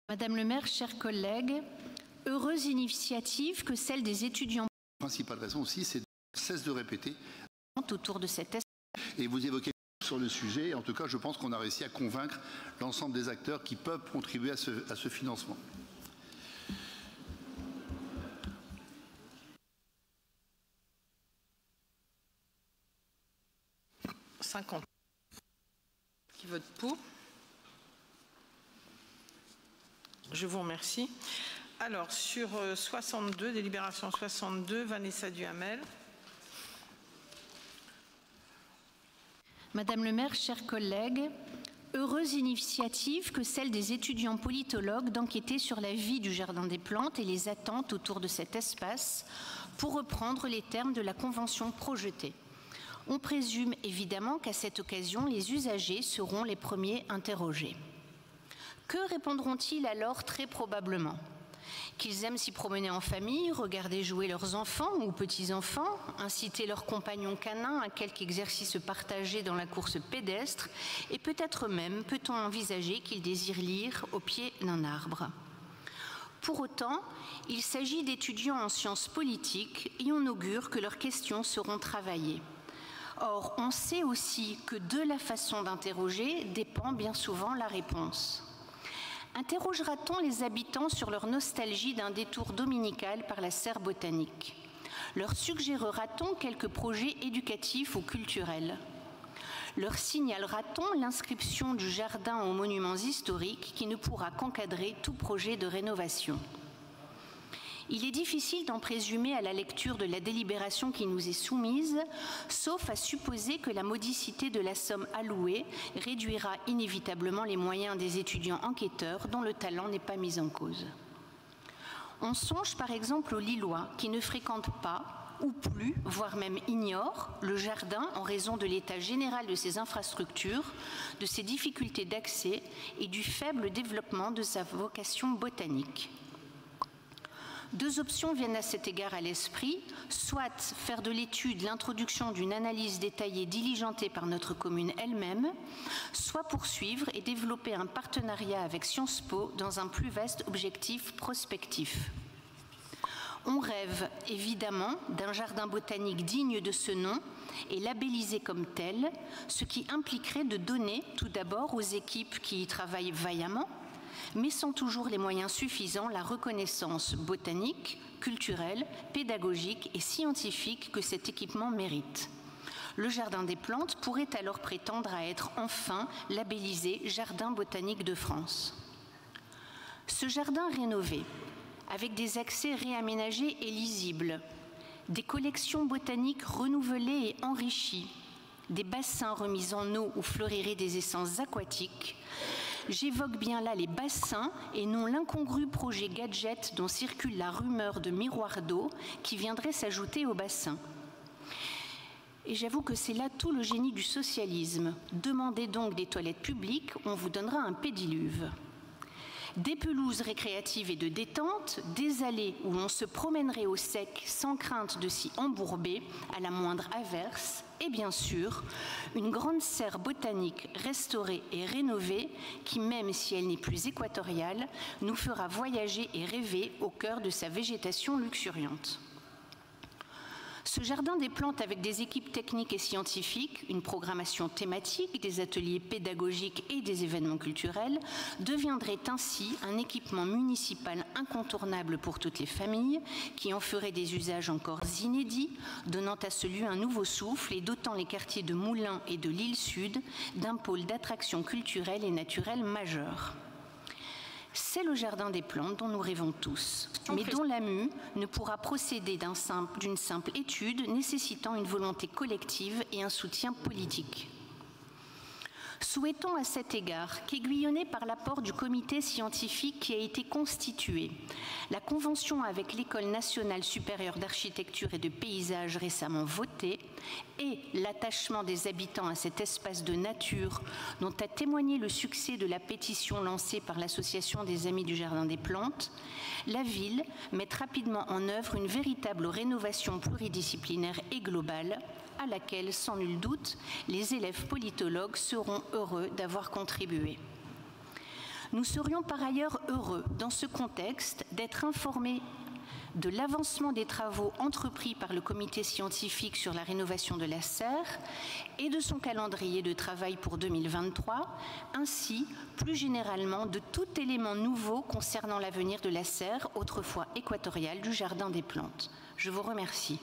Madame le maire, chers collègues, heureuse initiative que celle des étudiants. La principale raison aussi, c'est de cesse de répéter autour de cette et vous évoquez sur le sujet. En tout cas, je pense qu'on a réussi à convaincre l'ensemble des acteurs qui peuvent contribuer à ce financement. Qui vote pour. Je vous remercie. Alors, sur 62, délibération 62, Vanessa Duhamel. Madame le maire, chers collègues, heureuse initiative que celle des étudiants politologues d'enquêter sur la vie du Jardin des Plantes et les attentes autour de cet espace, pour reprendre les termes de la convention projetée. On présume évidemment qu'à cette occasion, les usagers seront les premiers interrogés. Que répondront-ils alors très probablement? Qu'ils aiment s'y promener en famille, regarder jouer leurs enfants ou petits-enfants, inciter leurs compagnons canins à quelque exercice partagé dans la course pédestre, et peut-être même peut-on envisager qu'ils désirent lire au pied d'un arbre. Pour autant, il s'agit d'étudiants en sciences politiques et on augure que leurs questions seront travaillées. Or, on sait aussi que de la façon d'interroger dépend bien souvent la réponse. Interrogera-t-on les habitants sur leur nostalgie d'un détour dominical par la serre botanique? Leur suggérera-t-on quelques projets éducatifs ou culturels? Leur signalera-t-on l'inscription du jardin aux monuments historiques qui ne pourra qu'encadrer tout projet de rénovation? Il est difficile d'en présumer à la lecture de la délibération qui nous est soumise, sauf à supposer que la modicité de la somme allouée réduira inévitablement les moyens des étudiants enquêteurs dont le talent n'est pas mis en cause. On songe par exemple aux Lillois qui ne fréquentent pas, ou plus, voire même ignorent, le jardin en raison de l'état général de ses infrastructures, de ses difficultés d'accès et du faible développement de sa vocation botanique. Deux options viennent à cet égard à l'esprit, soit faire de l'étude l'introduction d'une analyse détaillée diligentée par notre commune elle-même, soit poursuivre et développer un partenariat avec Sciences Po dans un plus vaste objectif prospectif. On rêve évidemment d'un jardin botanique digne de ce nom et labellisé comme tel, ce qui impliquerait de donner tout d'abord aux équipes qui y travaillent vaillamment, mais sans toujours les moyens suffisants, la reconnaissance botanique, culturelle, pédagogique et scientifique que cet équipement mérite. Le Jardin des Plantes pourrait alors prétendre à être enfin labellisé Jardin botanique de France. Ce jardin rénové, avec des accès réaménagés et lisibles, des collections botaniques renouvelées et enrichies, des bassins remis en eau où fleuriraient des essences aquatiques. J'évoque bien là les bassins et non l'incongru projet gadget dont circule la rumeur de miroir d'eau qui viendrait s'ajouter aux bassins. Et j'avoue que c'est là tout le génie du socialisme. Demandez donc des toilettes publiques, on vous donnera un pédiluve. Des pelouses récréatives et de détente, des allées où on se promènerait au sec sans crainte de s'y embourber à la moindre averse, et bien sûr, une grande serre botanique restaurée et rénovée qui, même si elle n'est plus équatoriale, nous fera voyager et rêver au cœur de sa végétation luxuriante. Ce jardin des plantes avec des équipes techniques et scientifiques, une programmation thématique, des ateliers pédagogiques et des événements culturels deviendrait ainsi un équipement municipal incontournable pour toutes les familles qui en ferait des usages encore inédits, donnant à ce lieu un nouveau souffle et dotant les quartiers de Moulins et de l'île Sud d'un pôle d'attraction culturelle et naturelle majeur. C'est le jardin des plantes dont nous rêvons tous, mais dont l'AMU ne pourra procéder d'une simple étude nécessitant une volonté collective et un soutien politique. Souhaitons à cet égard qu'aiguillonnée par l'apport du comité scientifique qui a été constitué, la convention avec l'École nationale supérieure d'architecture et de paysage récemment votée et l'attachement des habitants à cet espace de nature dont a témoigné le succès de la pétition lancée par l'Association des Amis du Jardin des Plantes, la ville mette rapidement en œuvre une véritable rénovation pluridisciplinaire et globale à laquelle, sans nul doute, les élèves politologues seront heureux d'avoir contribué. Nous serions par ailleurs heureux, dans ce contexte, d'être informés de l'avancement des travaux entrepris par le comité scientifique sur la rénovation de la serre et de son calendrier de travail pour 2023, ainsi, plus généralement, de tout élément nouveau concernant l'avenir de la serre, autrefois équatoriale, du Jardin des Plantes. Je vous remercie.